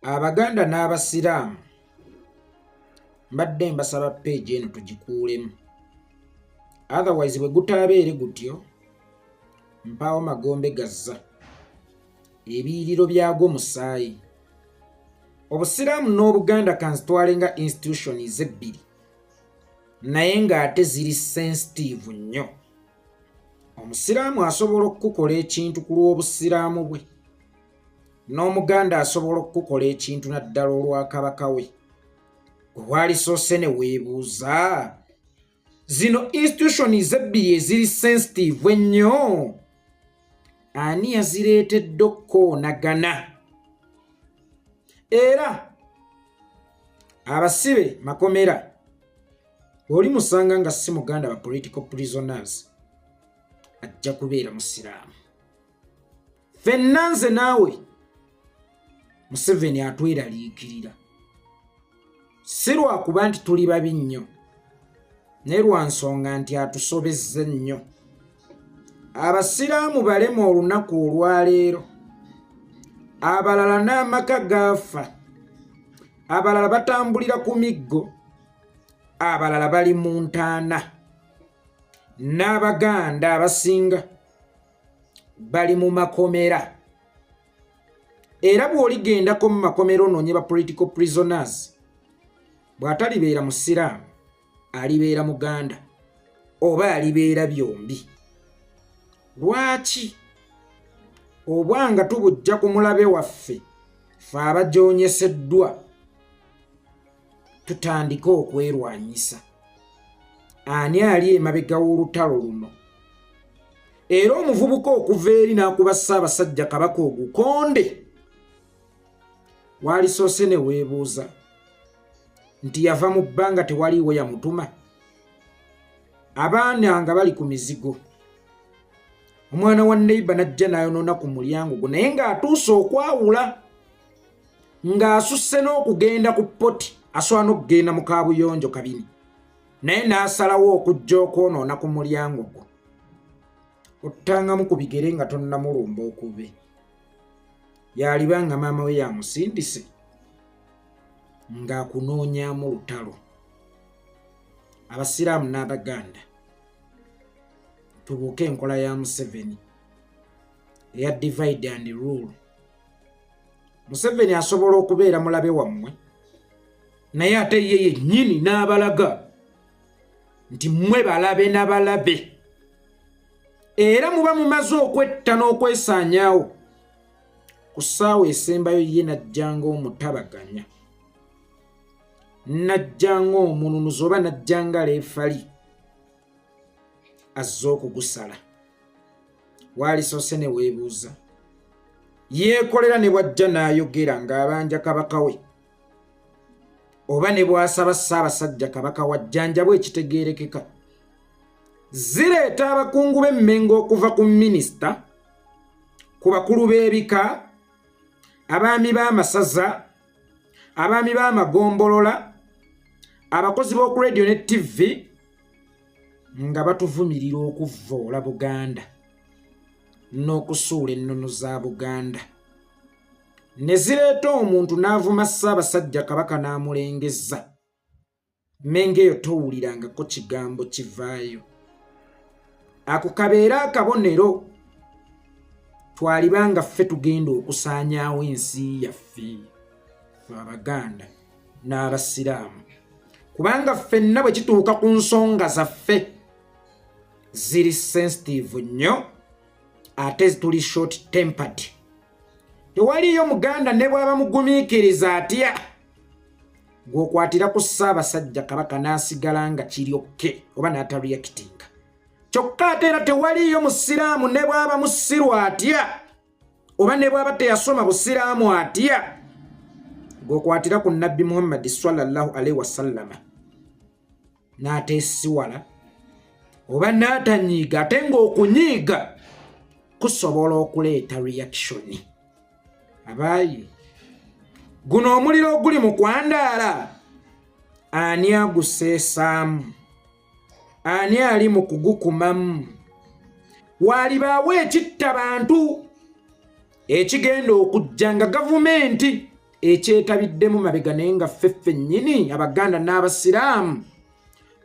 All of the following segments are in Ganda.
Abaganda n'Abasiraamu mbadde mbasaba page eno tugikuulemu. Otherwise bwe gutaabeere gutyo mpaawo magombe gazza ebiyiriro byago musaayi. Obusiraamu n'Obuganda kanzitwale nga institutions ebbiri naye ng'ate ziri sensitive nnyo. Omusiraamu asobola okukola ekintu ku lw'obusiraamu bwe, n'Omuganda asobola okukola ekintu naddala olwa kabaka we. Walisoose ne weebuuza zino institutions ebbiri eziri sensitive ennyo ani yazireetedde okkoonagana? Era abasibe makomera oli musanga nga si Muganda ba political prisoners ajja kubeera Musiraamu. Ffenna nze naawe Museveni atweraliikirira, si lwakuba nti tuli babi nnyo naye lwa nsonga nti atusobezza nnyo. Abasiraamu balema olunaku olwaleero, abalala n'amaka gaafa, abalala batambulira ku miggo, abalala bali mu ntaana, n'Abaganda abasinga bali mu makomera. Era bw'oligendako mu makomera onoonye ba political prisoners, bw'atalibeera Musiraamu alibeera Muganda oba alibeera byombi. Lwaki? Obwanga tubujja ku mulabe waffe ffe abajoonyeseddwa tutandike okwerwanyisa. Ani ali emabega w'olutalo luno? Era omuvubuka okuva eri n'akuba Ssaabasajja Kabaka ogukonde, walisoose ne weebuuza nti yava mu bbanga tewaliiwo yamutuma? Abaana nga bali ku mizigo, omwana wa neighbor najja n'ayonoona ku mulyango gwo, naye ng'atuuse okwawula, ng'asusse n'okugenda ku ppoti asobola n'okugenda mu kaabuyonjo kabini, naye n'asalawo okujja okwonoona ku mulyango gwo. Ottangamu ku bigere nga tonnamulumba okube. Yaliba nga maama we yamusindise ng'akunoonyaamu lutalo. Abasiraamu n'Abaganda tubuuke enkola ya Museveni eya divide and rule. Museveni asobola okubeera mulabe wammwe naye ate ye yennyini n'abalaga nti mmwe balabe na balabe, era muba mumaze okwetta n'okwesaanyaawo. Ku ssaawa esembayo ye najjanga omutabaganya, najjanga omununuzi oba najjanga leefali azze okugusala. Walisoose ne weebuuza yeekolera ne bw'ajja n'ayogera ng'abanja kabaka we, oba ne bw'asaba Ssaabasajja Kabaka wajjanjabwe ekitegeerekeka. Zireeta abakungu b'emmengo okuva ku minisita, ku bakulu b'ebika, abaami b'amasaza, abaami b'amagombolola, abakozi b'oku radio ne TV, nga batuvumirira okuvvoola Buganda n'okusuula ennono za Buganda. Ne zireeta omuntu n'avuma Ssaabasajja Kabaka n'amulengezza. Mmengo eyo towulirangako kigambo kivaayo. Ako kabeera akabonero twalibanga ffe tugenda okusaanyaawo ensi yaffe Abaganda n'Abasiraamu, kubanga ffenna bwe kituuka ku nsonga zaffe ziri sensitive nnyo ate tuli short tempered. Tewaliyo Muganda ne bw'aba mugumiikiriza atya gw'okwatira ku Ssaabasajja Kabaka n'asigala nga kiryokke oba n'atareactinga. Kyokka ate era tewaliyo Musiraamu ne bw'aba musiru atya oba ne bw'aba teyasoma Busiraamu atya gw'okwatira ku Nabbi Muhammad sallallahu alaihi wasallama n'ateesiwala oba n'atanyiiga, ate ng'okunyiiga kusobola okuleeta reaction. Abaayi, guno omuliro oguli mu kwandaala ani aguseesaamu? Ani ali mu kugukumamu? Walibaawo ekitta bantu ekigenda okujja nga gavumenti ekyetabiddemu mabega naye nga ffe ffennyini Abaganda n'Abasiraamu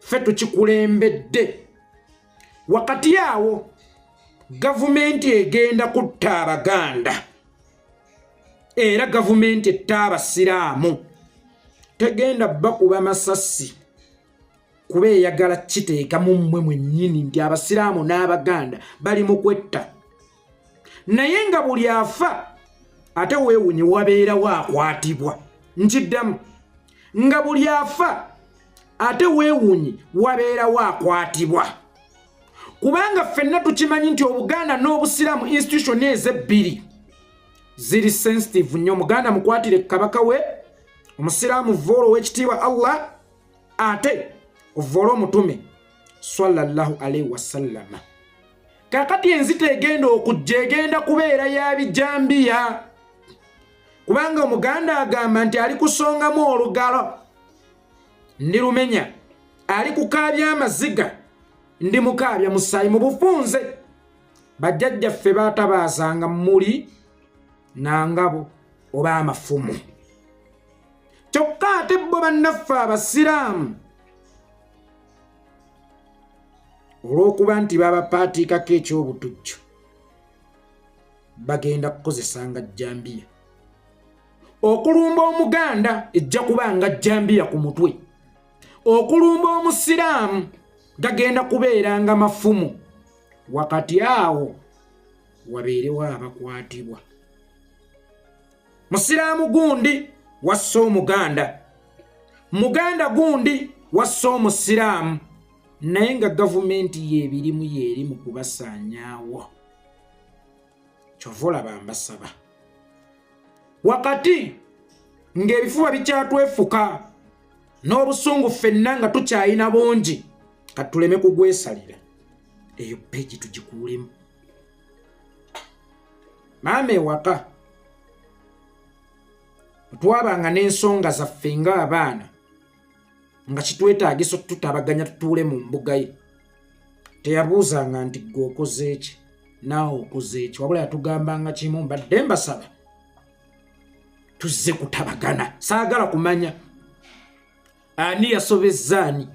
ffe tukikulembedde. Wakati awo gavumenti egenda kutta Abaganda era gavumenti etta Abasiraamu. Tegenda bakuba masasi kuba eyagala kiteeka mu mmwe mwennyini nti Abasiraamu n'Abaganda bali mu kwetta. Naye nga buli afa ate weewunye wabeerawo akwatibwa. Nkiddamu nga buli afa ate weewunye wabeerawo akwatibwa. Kubanga ffenna tukimanyi nti Obuganda n'Obusiraamu institution ezebbiri ziri sensitive nnyo. Omuganda mukwatire kabaka we, Omusiraamu vvoolo w'ekitiibwa Allah, ate ovvoolo omutume sallallahu alaihi wasallama. Kakati enzita egenda okujja egenda kubeera ya bijambiya. Kubanga Omuganda agamba nti ali kusongamu olugalo ndi lumenya, ali kukaabya amaziga ndi mukaabya musaayi mu bufunze. Bajjajjaffe baatabaazanga muli nangabo oba amafumu. Kyokka ate bo bannaffe Abasiraamu olw'okuba nti babapaatiikako eky'obutujju bagenda kukozesanga jambiya. Okulumba Omuganda ejja kubanga jambiya ku mutwe. Okulumba Omusiraamu gagenda kubeeranga mafumu. Wakati awo wabeerewo abakwatibwa. Musiraamu gundi wassa Omuganda, Muganda gundi wassa Omusiraamu, naye nga gavumenti yeebirimu yeeri mu kubasaanyaawo. Kyova olaba mbasaba. Wakati ng'ebifuba bikyatwefuka n'obusungu ffenna nga tukyayina bungi, katuleme kugwesalira. Eyo peegi tugikuulemu. Maama ewaka twabanga n'ensonga zaffe ng'abaana nga kitwetaagisa tutabaganya tutuule mu mbuga ye, teyabuuzanga nti gwe okoze ki naawe okoze ki, wabula yatugambanga kimu, mbadde mbasaba tuzze kutabagana. Saagala kumanya ani yasobezza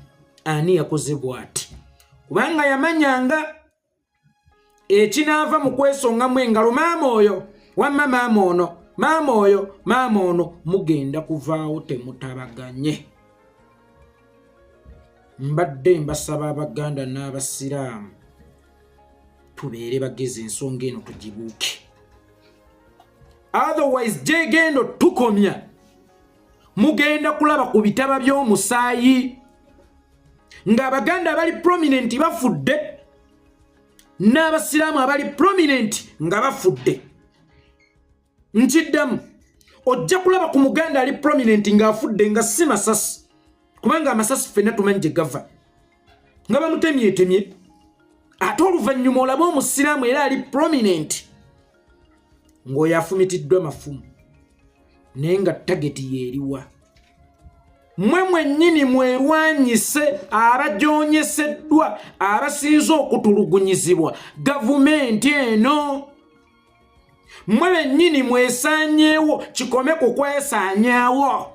ani yakoze bw'ati, kubanga yamanyanga ekinaava mu kwesongamu engalo. Maama oyo wamma maama ono, maama oyo maama ono, mugenda kuvaawo temutabaganye. Mbadde mbasaba Abaganda n'Abasiraamu tubeere bagezi, ensonga eno tugibuuke. Otherwise gyegenda tukomya, mugenda kulaba ku bitaba by'omusaayi ng'Abaganda abali prominent bafudde n'Abasiraamu abali prominent nga bafudde. Nkiddamu ojja kulaba ku Muganda ali prominent ng'afudde nga si masasi, kubanga amasasi ffenna tumanyi gye gava nga bamutemyetemye. Ate oluvannyuma olaba Omusiraamu era ali prominent ng'oyo afumitiddwa mafumu naye nga tageti yeeriwa. Mmwe mwennyini mwerwanyise abajoonyeseddwa, abasinze okutulugunyizibwa gavumenti eno. Mmwe bennyini mwesaanyeewo, kikome ku kwesaanyaawo.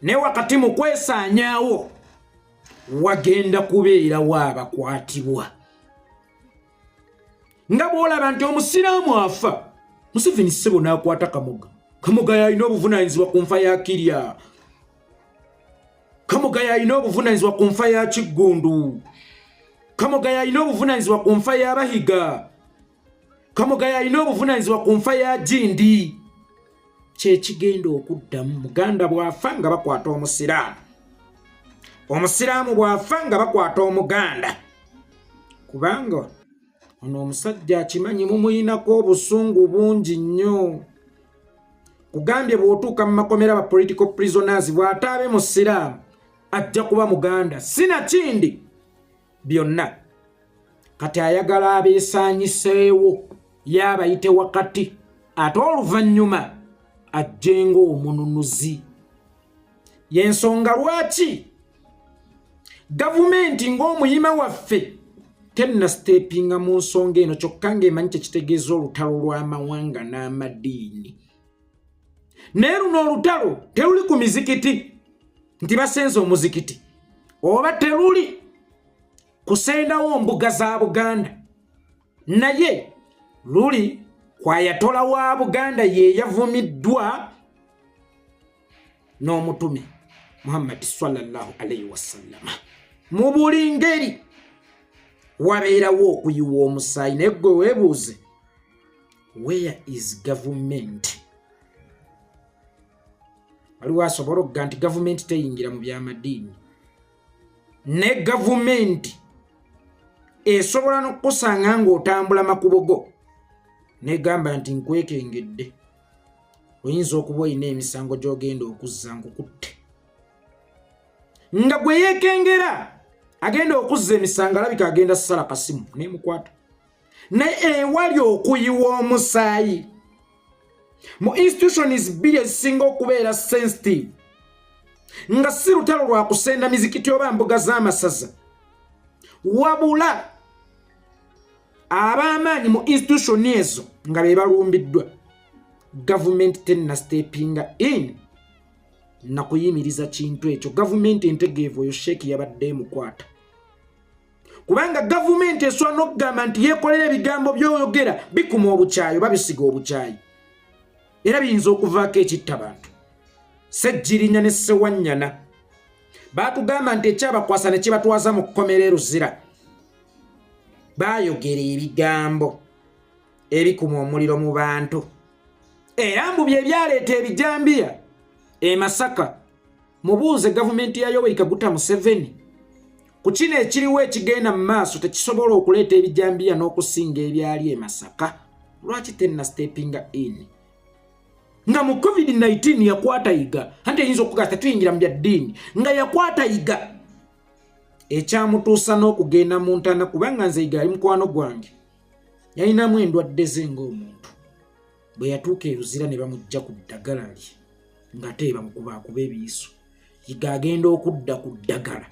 Ne wakati mu kwesaanyaawo wagenda kubeerawo abakwatibwa. Nga bw'olaba nti Omusiraamu afa, Museveni ssebo n'akwata Kamoga. Kamoga yalina obuvunaanyizibwa ku nfa ya Kirya. Kamoga yalina obuvunaanyizibwa ku nfa ya Kiggundu. Kamoga yalina obuvunaanyizibwa ku nfa ya Bahiga. Kamoga yalina obuvunaanyizibwa ku nfa ya Jindi. Kye kigenda okuddamu. Muganda bw'afa nga bakwata Omusiraamu, Omusiraamu bw'afa nga bakwata Omuganda. Kubanga ono omusajja akimanyi mumuyinako obusungu bungi nnyo. Kugambye bw'otuuka mu makomera ba political prisoners bw'ataabe Musiraamu ajja kuba Muganda. Sinakindi byonna kati ayagala abeesaanyiseewo yabayite wakati, ate oluvannyuma ajjenga omununuzi. Yensonga lwaki gavumenti ng'omuyima waffe tenna steppinga mu nsonga eno, kyokka ng'emanyi kye kitegeeza olutalo lw'amawanga n'amadiini. naye luno olutalo teruli ku mizikiti nti basenza omuzikiti oba teruli kusendawo mbuga za Buganda naye luli kwayatola wa Buganda ye yavumiddwa n'omutume Muhammad sallallahu alayhi wasallam mu buli ngeri wabeerawo okuyiwa omusaayi naye gwe weebuuze where is government? Waliwo asobola okuga nti gavumenti teyingira mu by'amadiini ne gavumenti esobola n'okusanga ng'otambula makubo go negamba nti nkwekengedde oyinza okuba olina emisango gy'ogenda okuzza nkukutte nga gwe yeekengera agenda okuzza emisango alabika agenda ssala kasimu nemukwata naye ewali okuyiwa omusaayi mu institutions bbiri ezisinga okubeera sensitive nga si lutalo lwa kusenda mizikiti oba mbuga z'amasaza wabula ab'amaanyi mu institution ezo nga be balumbiddwa gavumenti tenna steppinga in na kuyimiriza kintu ekyo gavumenti entegeevu oyo sheeki yabadde emukwata kubanga gavumenti esobola n'okugamba nti yeekolera ebigambo by'oyogera bikuma obukyayi oba bisiga obukyayi era biyinza okuvaako ekitta bantu Sejjirinya ne Sewanyana baatugamba nti ekyabakwasa ne kibatwaza mu kkomera eruzira baayogera ebigambo ebikuma omuliro mu bantu era mbu bye byaleeta ebijambiya e Masaka mubuuze gavumenti ya Yoweri Kaguta Museveni ku kino ekiriwo ekigenda mu maaso tekisobola okuleeta ebijambiya n'okusinga ebyali e Masaka lwaki tenna steppinga in nga mu COVID-19 yakwata yiga ante yinza okugata tuyingira mu byaddiini nga yakwata yiga ekyamutuusa n'okugenda mu ntana kubanga nze yiga ali mukwano gwange yalinamu endwadde ze ng'omuntu bwe yatuuka eruzira ne bamujja ku ddagala lye ng'ate bamukubaakuba ebiyiso yiga agenda okudda ku ddagala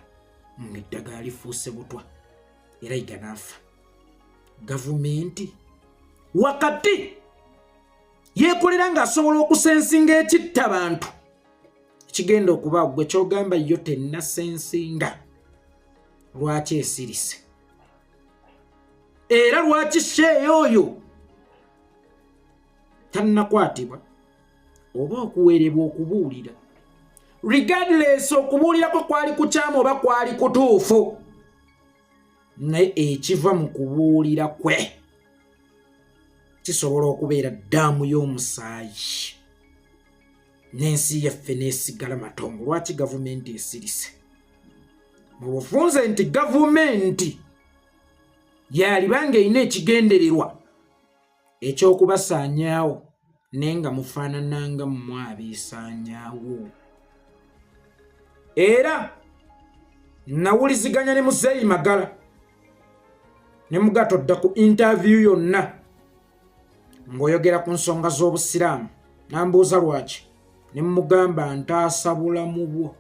ng'eddagala lifuuse butwa era yiga n'afa gavumenti wakati yeekolera ng'asobola okusensinga ekitta bantu kigenda okuba gwe kyogamba yo tennasensinga lwaki esirise era lwaki sheeyo oyo tannakwatibwa oba okuweerebwa okubuulira regardless okubuulirako kwali kukyamu oba kwali kutuufu naye ekiva mu kubuulira kwe kisobola okubeera ddaamu y'omusaayi n'ensi yaffe n'esigala matongo lwaki gavumenti esirise mu bufunze nti gavumenti yalibanga erina ekigendererwa ekyokubasaanyaawo naye nga mufaanananga mmwe abeesaanyaawo era nawuliziganya ne Mzei Magala ne mugatodda ku interview yonna ng'oyogera ku nsonga z'obusiraamu nambuuza lwaki ne mugamba ntaasa bulamu bwo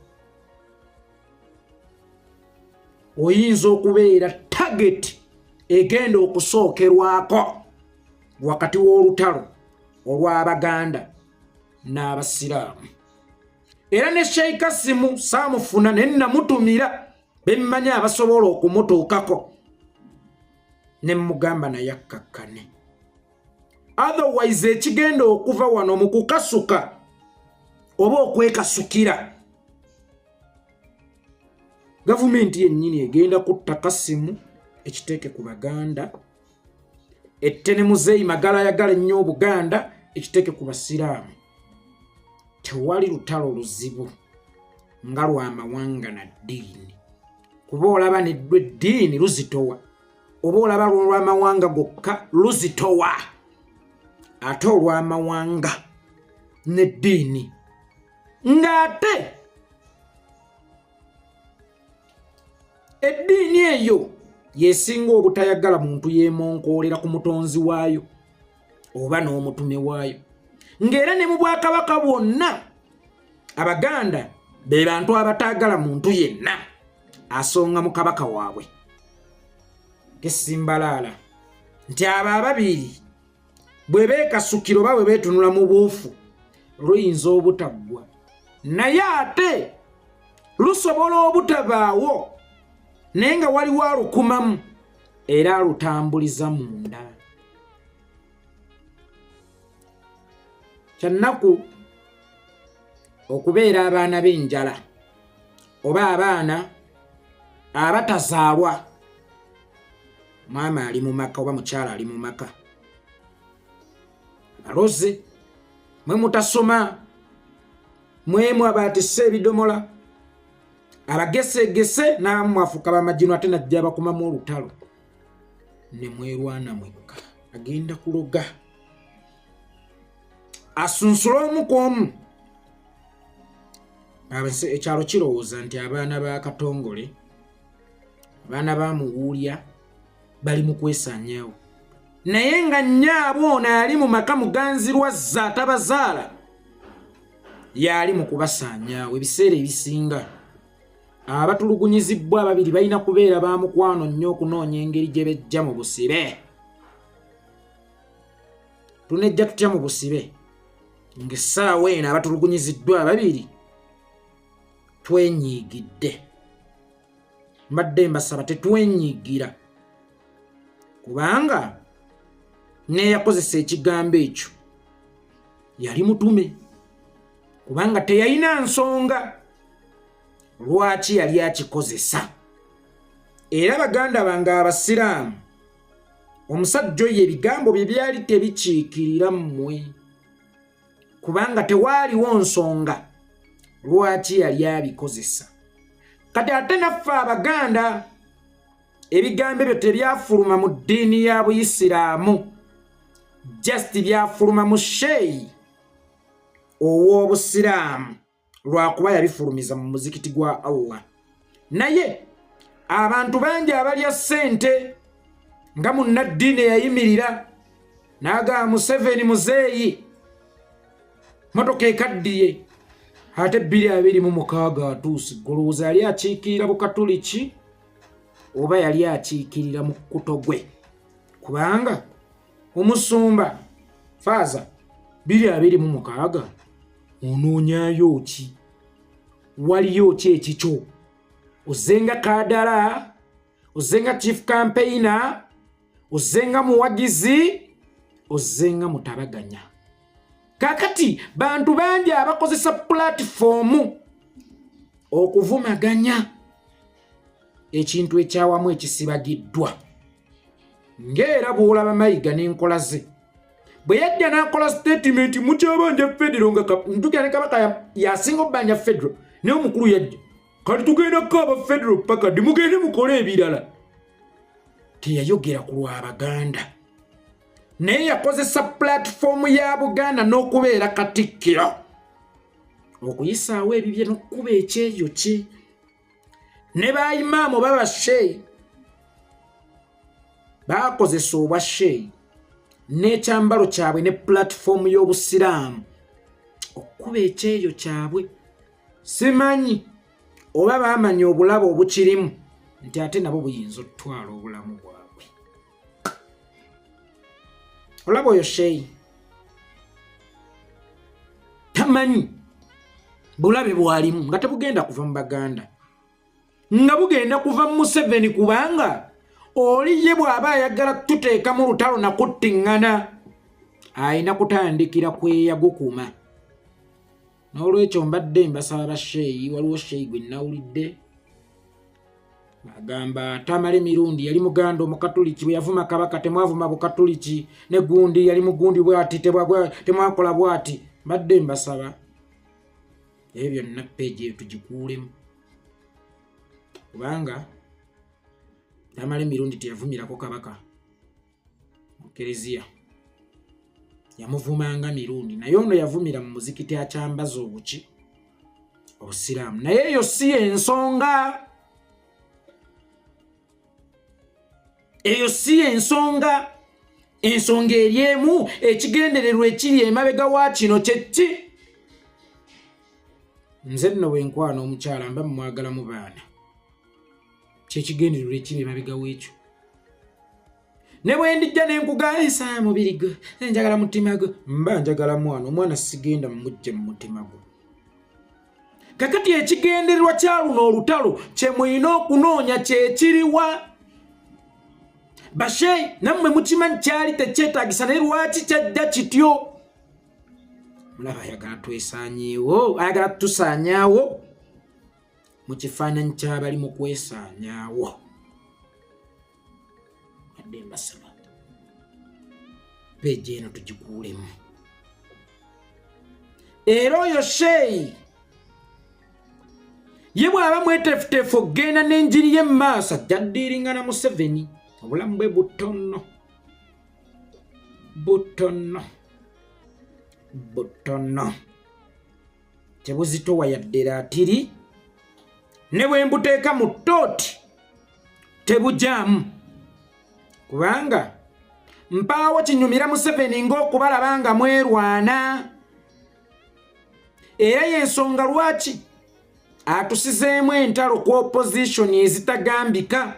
oyinza okubeera target egenda okusookerwako wakati w'olutalo olw'Abaganda n'Abasiraamu era ne Sheikh Kasimu saamufuna ne namutumira bemmanyi abasobola okumutuukako ne mugamba naye akkakkane otherwise ekigenda okuva wano mu kukasuka oba okwekasukira gavumenti yennyini egenda kutta Kasimu ekiteeke ku Baganda ette ne Mzei Magala ayagala ennyo Obuganda ekiteeke ku Basiraamu tewali lutalo luzibu nga lw'amawanga na ddiini kuba olaba neddwe eddiini luzitowa oba olaba lw'amawanga gokka luzitowa ate olw'amawanga n'eddiini ng'ate eddiini eyo yesinga obutayagala muntu yeemonkoolera ku mutonzi waayo oba n'omutume waayo ng'era ne mu Bwakabaka bwonna Abaganda be bantu abataagala muntu yenna asonga mu kabaka waabwe kesimbalaala nti abo ababiri bwe beekasukira oba bwe beetunula mu buufu luyinza obutaggwa naye ate lusobola obutabaawo naye nga waliwo alukumamu era alutambuliza munda. Kyannaku okubeera abaana b'enjala oba abaana abatazaalwa. Maama ali mu maka oba mukyala ali mu maka baloze, mwe mutasoma, mwemu abatisse ebidomola, abagesegese namwafuka bamajino ate najja bakumamu olutalo ne mwerwana mwekka agenda kuloga asunsula omu kwomu. Ekyalo kirowooza nti abaana ba Katongole, abaana ba Muwulya bali mu kwesaanyaawo, naye nga nnyaabwe ono ali mu maka muganzirwazza atabazaala yali mu kubasaanyaawo. Ebiseera ebisinga abatulugunyizibwa ababiri balina kubeera ba mukwano nnyo okunoonya engeri gye bejja mu busibe. Tunejja tutya mu busibe ng'essaawa eno abatulugunyiziddwa ababiri twenyiigidde. Mbadde mbasaba tetwenyiigira, kubanga neyakozesa ekigambo ekyo yali mutume, kubanga teyalina nsonga lwaki yali akikozesa. Era baganda bange abasiraamu, omusajja oyo ebigambo bye byali tebikiikirira mmwe, kubanga tewaaliwo nsonga lwaki yali abikozesa. Kati ate naffe Abaganda ebigambo ebyo tebyafuluma mu ddiini ya Buyisiraamu, just byafuluma mu sheeyi ow'Obusiraamu lwakuba yabifulumiza mu muzikiti gwa Allah. Naye abantu bangi abalya ssente nga munnaddiini eyayimirira n'agamba Museveni Mzei motoka ekaddiye ate 2026 atuuse. Golowooza yali akiikirira Bukatuliki oba yali akiikirira mu Kutogwe? Kubanga omusumba Faaza 2026 onoonyaayo ki? Waliyo ki ekikyo? Ozenga kadala, ozenga chief campaigner, ozenga muwagizi, ozenga mutabaganya. Kakati bantu bangi abakozesa platform okuvumaganya ekintu ekyawamu ekisibagiddwa. Ng'era bw'olaba Mayiga n'enkola ze bwe yajja n'akola statement mu kyabanja federo nga ntukira ne Kabaka yasinga obbanja federo naye omukulu yajja kati tugenda kukaaba federo paka dimugende mukole ebirala. Teyayogera ku lw'Abaganda naye yakozesa platform ya Buganda n'okubeera Katikkiro okuyisaawo ebibye n'okkuba ekyeyo kye. Ne bayimaamu baba sheeyi bakozesa obwa sheeyi n'ekyambalo kyabwe ne platform y'Obusiraamu okkuba ekyeyo kyabwe. Simanyi oba baamanya obulabo obukirimu nti ate nabo buyinza okutwala obulamu bwabwe. Olaba oyo sheeyi tamanyi bulabe bwalimu nga tebugenda kuva mu Baganda, nga bugenda kuva mu Museveni, kubanga oli ye bw'aba ayagala tuteeka mu lutalo na kuttiŋŋana ayina kutandikira kweyagukuma. N'olwekyo mbadde mbasaba basheeyi, waliwo sheeyi gwe nawulidde agamba tamale mirundi yali Muganda Omukatuliki bwe yavuma Kabaka temwavuma Bukatuliki, ne gundi yali mugundi bwati temwakola bwati. Mbadde mbasaba ebyo byonna page eyo tugikuulemu, kubanga tamale mirundi teyavumirako Kabaka mu Kereziya, yamuvumanga mirundi. Naye ono yavumira mu muzikiti akyambaza obuki Obusiraamu. Naye eyo si ensonga, eyo si ensonga. Ensonga eryemu, ekigendererwa ekiri emabega wa kino kyeki. Nze nno bwenkwana omukyala mba mwagala mu baana, kyekigendererwa ekiri emabega w'ekyo. ne bwe ndijja ne nkugaa ensaya mubiri gwe njagala mutima gwe mba njagala omwana sigenda mujje mu mutima gwe. Kakati ekigendererwa kya luno olutalo kye mulina okunoonya kye kiriwa? Bashe nammwe mukimanyi kyali tekyetaagisa naye lwaki kyajja kityo? Mulaba ayagala twesaanyeewo, ayagala tusaanyaawo mu kifaananyi ky'abali mu kwesaanyaawo. Adde mbasaba peegi eno tugikuulemu. Era oyo sheeyi ye bw'aba mweteefuteefu okugenda n'enjiri ye mu maaso ajja ddiiringa na Museveni. Obulamu bwe butono tebuzitowa yadde laatiri, ne bwe mbuteeka mu ttooti tebujaamu, kubanga mpaawo kinyumira Museveni ng'okubalaba nga mwerwana. Era y'ensonga lwaki atusizeemu entalo ku opposition ezitagambika.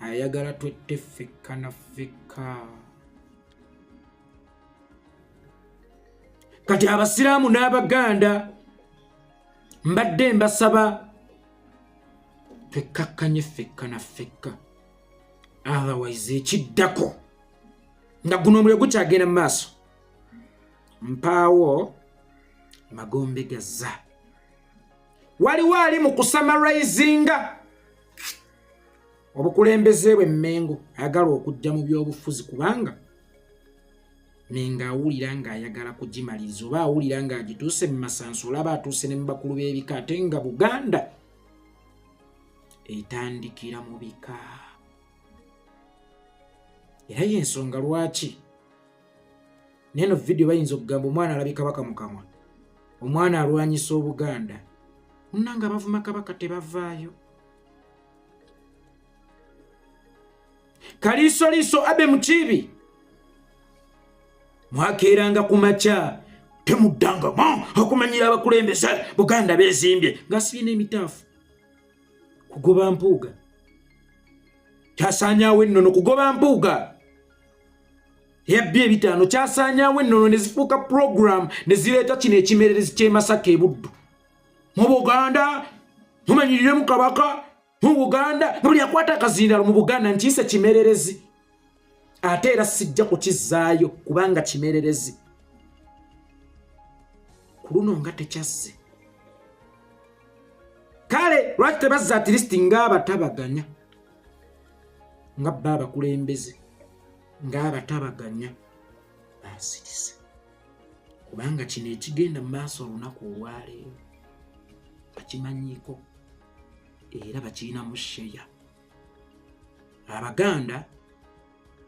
Ayagala twette ffekka na ffekka. Kati Abasiraamu n'Abaganda mbadde mbasaba twekkakkanye ffekka na ffekka, otherwise ekiddako nga guno omuliro gukyagenda mu maaso mpaawo magombe gazza. Waliwo ali mu kusamarizinga obukulembeze bwe Mmengo ayagala okujja mu byobufuzi, kubanga Mengo awulira ng'ayagala kugimaliriza, oba awulira ng'agituuse mu masanso, olaba atuuse ne mu bakulu b'ebika, ate nga Buganda etandikira mu bika. Era y'ensonga lwaki neno video bayinza okugamba omwana alabika Kabaka mu kamwa, omwana alwanyisa Obuganda, munnanga bavuma Kabaka tebavaayo. Kaliisoliiso abe mukiibi mwakeeranga ku makya temuddanga okumanyira abakulembeze Buganda beezimbye ng'asibye n'emitaafu. Kugoba mpuuga kyasaanyaawo ennono, kugoba mpuuga yabbye ebitaano kyasaanyaawo ennono ne zifuuka program ne zireeta kino ekimererezi ky'e Masaka e Buddu. Mu Buganda mumanyiriremu Kabaka, mu Buganda buli akwata akazindalo mu Buganda nkiise kimererezi, ate era sijja kukizaayo kubanga kimererezi. Ku luno nga tekyazze. Kale lwaki tebazza at least ng'abatabaganya, nga bba abakulembeze ng'abatabaganya basirize, kubanga kino ekigenda mu maaso olunaku olwaleero bakimanyiiko era bakirinamu sheya. Abaganda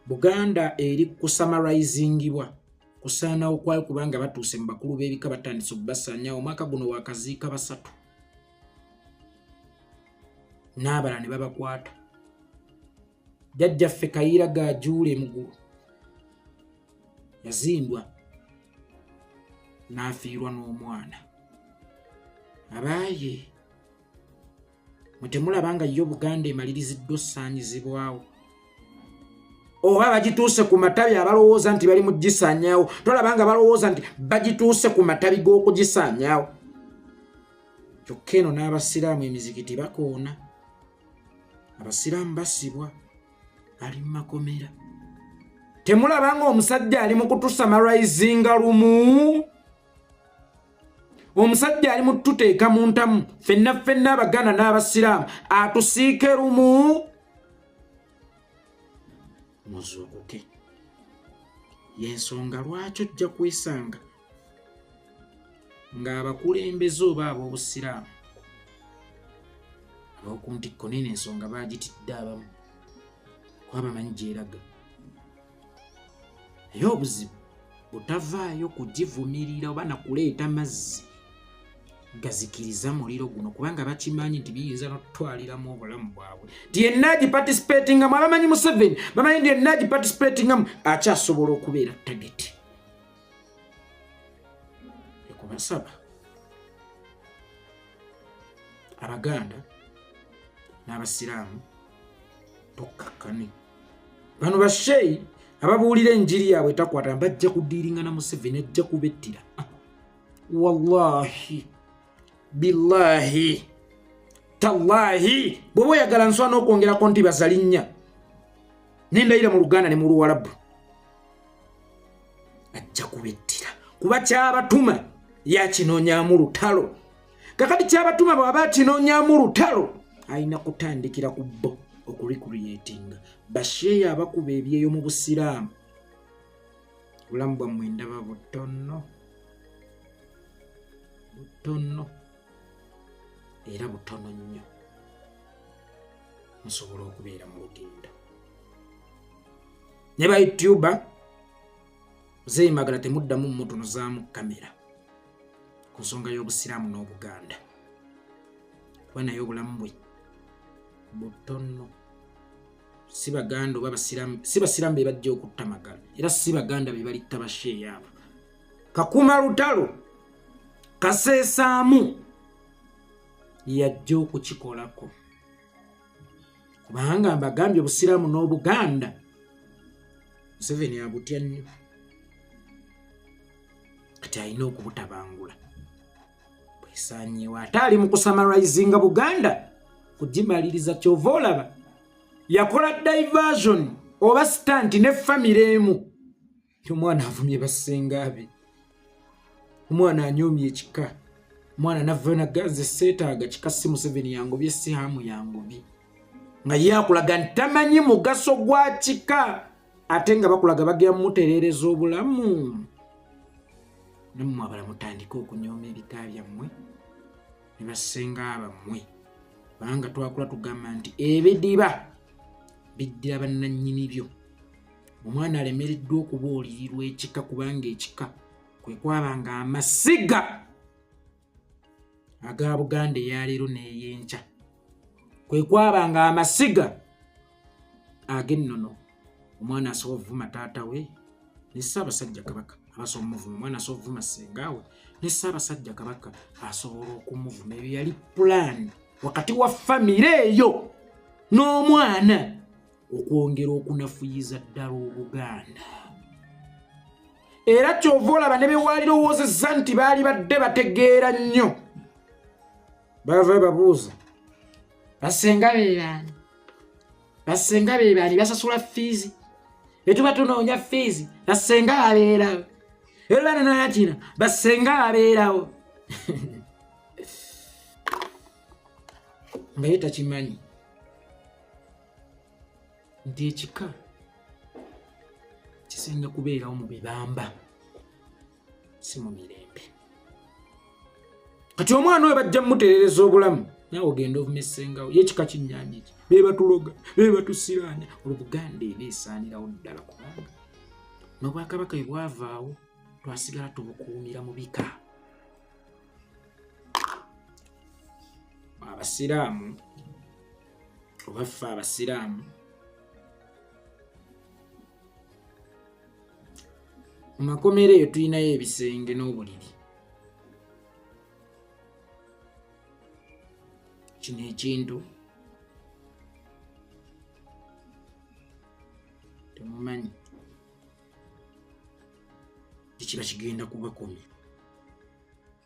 Buganda eri kusamarizingibwa kusaanawo kwayo kubanga batuuse mu bakulu b'ebika batandise okubasaanyaawo. Omwaka guno wakaziika 3 n'abalala ne babakwata. Jjajjaffe Kayiira Gaajuule Mugulu yazindwa n'afiirwa n'omwana. Abaaye mwe temulaba nga yo Buganda emaliriziddwa ossaanyizibwawo, oba bagituuse ku matabi abalowooza nti bali mu gisaanyaawo, tolaba nga balowooza nti bagituuse ku matabi g'okugisaanyaawo. Kyokka eno n'Abasiraamu emizikiti bakoona, Abasiraamu basibwa, ali mu makomera. Temulaba nga omusajja ali mu kutusamarizinga lumu, omusajja ali mu tuteeka mu ntamu, ffenna Abaganda n'Abasiraamu atusiike lumu. Muzuukuke. Y'ensonga lwaki ojja kwesanga ng'abakulembeze oba ab'Obusiraamu ab'oku ntikko nene ensonga baagitidde abamu kwabamanyi gyeraga. Naye obuzibu butavaayo kugivumirira oba nakuleeta mazzi gazikiriza muliro guno, kubanga bakimanyi nti biyinza n'okutwaliramu obulamu bwabwe. Nti yenna agiparticipatingamu, abamanyi Museveni bamanyi nti yenna agiparticipatingamu akyasobola okubeera tageti. Ekubasaba Abaganda n'Abasiraamu tukkakkane bano basheyi ababuulira enjiri yaabwe takwata bajja kudiiringa na Museveni ajja kubettira. Wallahi billahi tallahi bw'oba oyagala nswa n'okwongerako nti bazalinnya nendayira mu Luganda ne mu Luwarabu ajja kubettira kuba kyabatuma yakinoonyaamu lutalo. Kakati kyabatuma bw'aba akinoonyaamu lutalo alina kutandikira ku bo okulicreatinga basheeyi abakuba ebyeyo mu Busiraamu. Bulamu bwammwe ndaba butono era butono nnyo musobola okubeera mu lugendo. Ne ba YouTuber Mzei Magala temuddamu mutunuzaamu kamera ku nsonga y'Obusiraamu n'Obuganda kuba naye obulamu bwe butono. Si Baganda oba Basiraamu, si Basiraamu be bajja okutta Magala era si Baganda be balitta basheeyi abo. Kakuma lutalo kaseesaamu yajja okukikolako kubanga mbagambye Obusiraamu n'Obuganda Museveni abutya nnyo kati alina okubutabangula bwesaanyeewo ate ali mu kusamarizinga Buganda kugimaliriza. Kyova olaba yakola diversion oba stunt ne famire emu. Omwana avumye bassenga be, omwana anyoomye ekika, omwana nava naganze seetaaga kika si Museveni yangobye si hamu yangobye nga yakulaga nti tamanyi mugaso gwa kika ate nga bakulaga bagenda mutereereza obulamu. Nammwe abala mutandika okunyooma ebika byammwe ne bassenga bammwe kubanga twakula tugamba nti ebidiba biddira bannannyini byo. Omwana alemereddwa okubuulirirwa ekika kubanga ekika kwe kwabanga amasiga aga Buganda eyaleero n'ey'enkya, kwe kwabanga amasiga ag'ennono. Omwana asobola okuvuma taata we ne Ssaabasajja Kabaka abasobola omuvuma, omwana asobola okuvuma ssengaawe ne Ssaabasajja Kabaka asobola okumuvuma. Ebyo yali plan wakati wa famire eyo n'omwana okwongera okunafuyiza ddala Obuganda. Era kyova olaba ne bewalirowoozezza nti baali badde bategeera nnyo bava babuuza bassenga beebani, bassenga beebani basasula fiizi etuba tunoonya fiizi bassenga abeerawo era nanakina bassenga abeerawo nga ye takimanyi nti ekika kisinga kubeerawo mu bibamba si mu mirembe. Kati omwana oyo bajja mutereereza obulamu naawe ogenda ovuma essengawo yekika kinnyanja eki beebatuloga beebatusiraanya. Olubuganda eba esaanirawo ddala kubanga n'Obwakabaka bwe bwavaawo twasigala tubukuumira mu bika. Abasiraamu oba ffe Abasiraamu mu makomero eyo tulinayo ebisenge n'obuliri. Kino ekintu temumanyi kikiba kigenda kubakomya.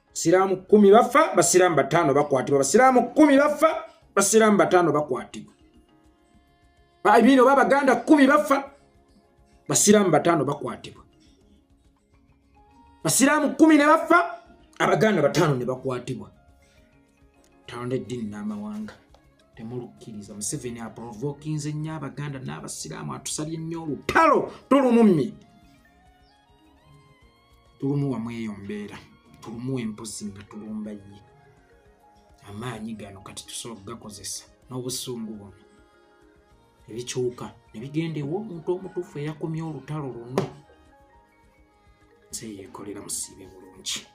Basiraamu 10 bafa, Basiraamu 5 bakwatibwa. Basiraamu 10 bafa, Basiraamu 5 bakwatibwa. Bino Baganda 10 bafa, Basiraamu 5 bakwatibwa. Basiraamu 10 ne bafa, Abaganda 5 ne bakwatibwa. Tawonde dini n'amawanga temulukkiriza. Museveni aprovokinze nnyo Abaganda n'Abasiraamu atusabye nnyo olutalo tulumumye. Tulumu wamu eyo mbeera, tulumu empozi nga tulumba ye. Amaanyi gano kati tusobola okugakozesa n'obusungu buno ebikyuka ne bigenda ew'omuntu omutuufu eyakomya olutalo luno. Nze yeekolera musiibe bulungi.